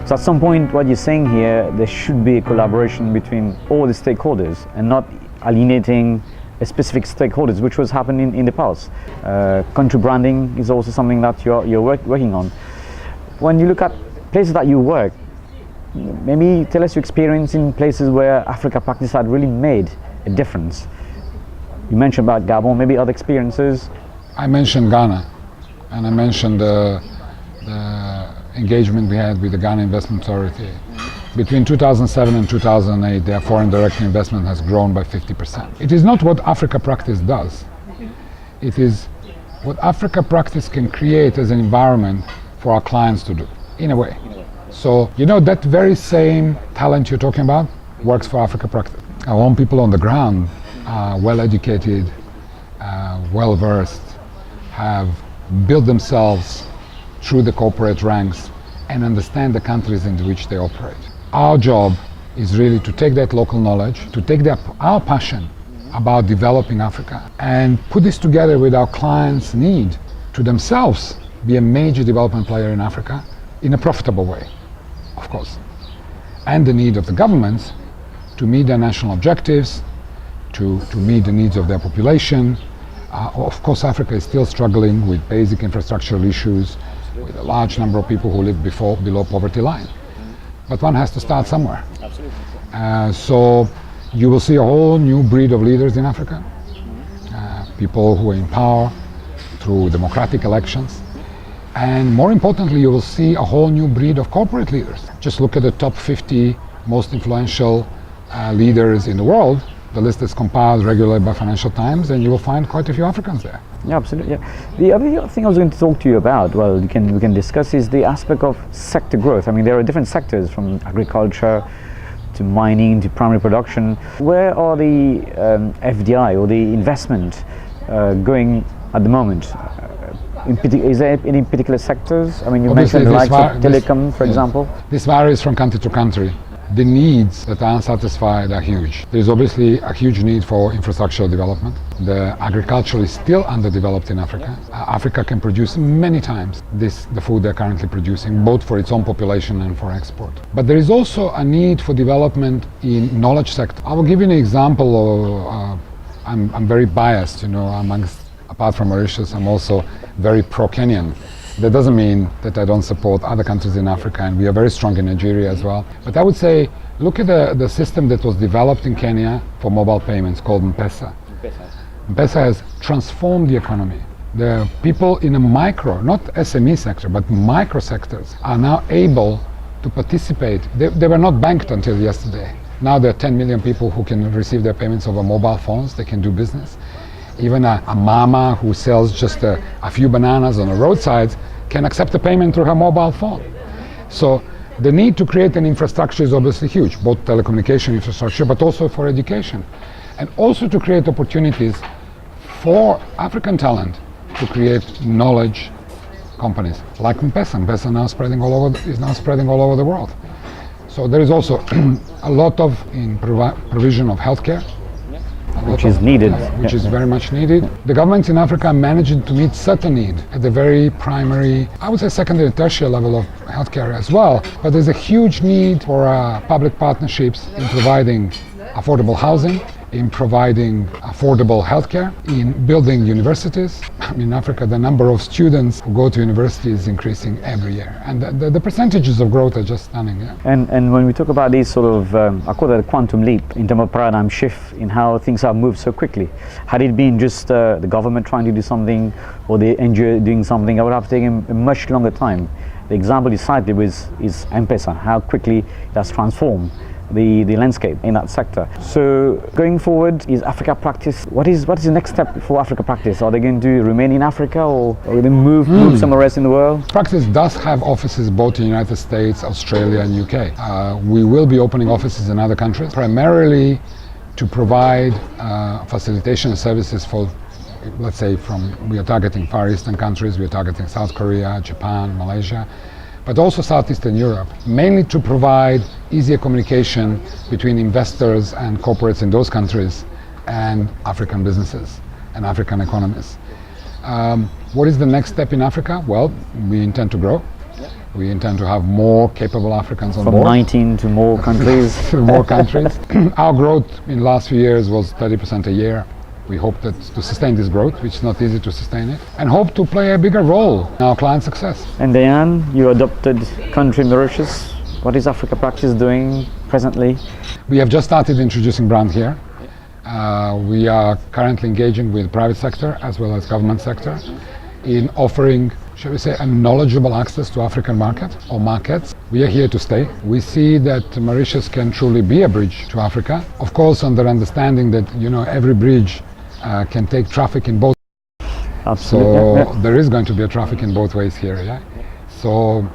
So at some point, what you're saying here, there should be a collaboration between all the stakeholders and not alienating a specific stakeholders, which was happening in the past. Country branding is also something that you're working on. When you look at places that you work, maybe tell us your experience in places where Africa practice had really made a difference. You mentioned about Gabon, maybe other experiences. I mentioned Ghana, and I mentioned the engagement we had with the Ghana Investment Authority. Between 2007 and 2008, their foreign direct investment has grown by 50%. It is not what Africa Practice does. It is what Africa Practice can create as an environment for our clients to do, in a way. So, you know, that very same talent you're talking about works for Africa Practice. Our own people on the ground are well educated, well versed, have built themselves through the corporate ranks and understand the countries in which they operate. Our job is really to take that local knowledge, to take our passion about developing Africa and put this together with our clients' need to themselves be a major development player in Africa in a profitable way, of course, and the need of the governments to meet their national objectives, to meet the needs of their population. Of course, Africa is still struggling with basic infrastructural issues, with a large number of people who live below poverty line. But one has to start somewhere. Absolutely. So you will see a whole new breed of leaders in Africa, people who are in power through democratic elections. And more importantly, you will see a whole new breed of corporate leaders. Just look at the top 50 most influential leaders in the world. The list is compiled regularly by Financial Times, and you will find quite a few Africans there. Yeah, absolutely. Yeah. The other thing I was going to talk to you about, well, we can discuss, is the aspect of sector growth. I mean, there are different sectors, from agriculture to mining to primary production. Where are the FDI or the investment going at the moment? Is there any particular sectors? I mean, you mentioned the likes of telecom, for example. This varies from country to country. The needs that are unsatisfied are huge. There is obviously a huge need for infrastructural development. The agriculture is still underdeveloped in Africa. Africa can produce many times the food they're currently producing, both for its own population and for export. But there is also a need for development in knowledge sector. I will give you an example of, I'm very biased, you know, apart from Mauritius, I'm also very pro-Kenyan. That doesn't mean that I don't support other countries in Africa, and we are very strong in Nigeria as well. But I would say, look at the system that was developed in Kenya for mobile payments called M-Pesa. M-Pesa has transformed the economy. The people in a micro, not SME sector, but micro sectors are now able to participate. They were not banked until yesterday. Now there are 10 million people who can receive their payments over mobile phones. They can do business. Even a mama who sells just a few bananas on the roadside can accept a payment through her mobile phone. So the need to create an infrastructure is obviously huge, both telecommunication infrastructure, but also for education. And also to create opportunities for African talent to create knowledge companies like M-Pesa. M-Pesa is now spreading all over the world. So there is also a lot of provision of healthcare, which is needed. Which is very much needed. The governments in Africa are managing to meet certain need at the very primary, I would say secondary and tertiary level of healthcare as well. But there's a huge need for public partnerships in providing affordable housing, in providing affordable healthcare, in building universities. In Africa, the number of students who go to university is increasing every year, and the percentages of growth are just stunning. Yeah. And when we talk about these sort of, I call that a quantum leap in terms of paradigm shift in how things have moved so quickly. Had it been just the government trying to do something or the NGO doing something, I would have taken a much longer time. The example you cited is M-Pesa, how quickly it has transformed the landscape in that sector. So going forward, is Africa Practice, what is the next step for Africa Practice? Are they going to remain in Africa, or will they move somewhere else in the world? Practice does have offices both in the United States, Australia and UK. We will be opening offices in other countries, primarily to provide facilitation services for, let's say, we are targeting Far Eastern countries, we are targeting South Korea, Japan, Malaysia, but also Southeastern Europe, mainly to provide easier communication between investors and corporates in those countries and African businesses and African economies. What is the next step in Africa? Well, we intend to grow. We intend to have more capable Africans on From board. 19 to more countries. More countries. Our growth in the last few years was 30% a year. We hope that to sustain this growth, which is not easy to sustain it, and hope to play a bigger role in our client success. And Deyan, you adopted country Mauritius. What is Africa Practice doing presently? We have just started introducing brand here. We are currently engaging with private sector as well as government sector in offering, shall we say, a knowledgeable access to African market or markets. We are here to stay. We see that Mauritius can truly be a bridge to Africa. Of course, under understanding that every bridge can take traffic in both. Absolutely. So Yeah. there is going to be a traffic in both ways here. Yeah. So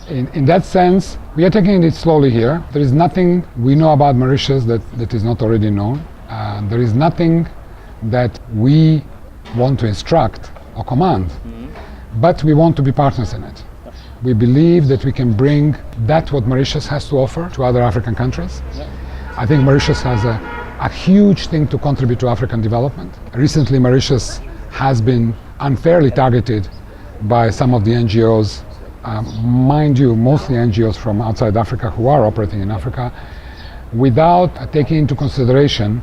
in that sense, we are taking it slowly here. There is nothing we know about Mauritius that is not already known. There is nothing that we want to instruct or command, but we want to be partners in it. We believe that we can bring that what Mauritius has to offer to other African countries. I think Mauritius has a huge thing to contribute to African development. Recently, Mauritius has been unfairly targeted by some of the NGOs, mind you, mostly NGOs from outside Africa who are operating in Africa, without taking into consideration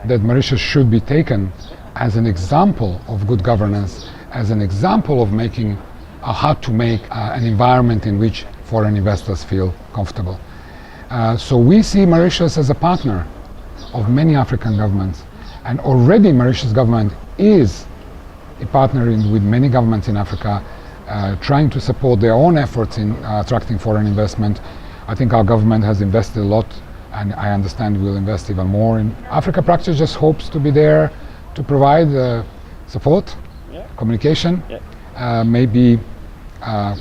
that Mauritius should be taken as an example of good governance, as an example of making how to make an environment in which foreign investors feel comfortable. So we see Mauritius as a partner of many African governments, and already Mauritius government is partnering with many governments in Africa, trying to support their own efforts in attracting foreign investment. I think our government has invested a lot, and I understand we'll invest even more. In Africa Practice just hopes to be there to provide support, communication, maybe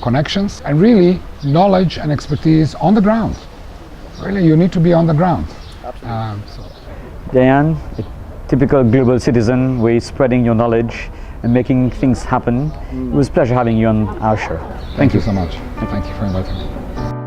connections, and really knowledge and expertise on the ground. Really, you need to be on the ground. Deyan, a typical global citizen, way spreading your knowledge and making things happen. It was a pleasure having you on our show. Thank you so much. Thank you for inviting me.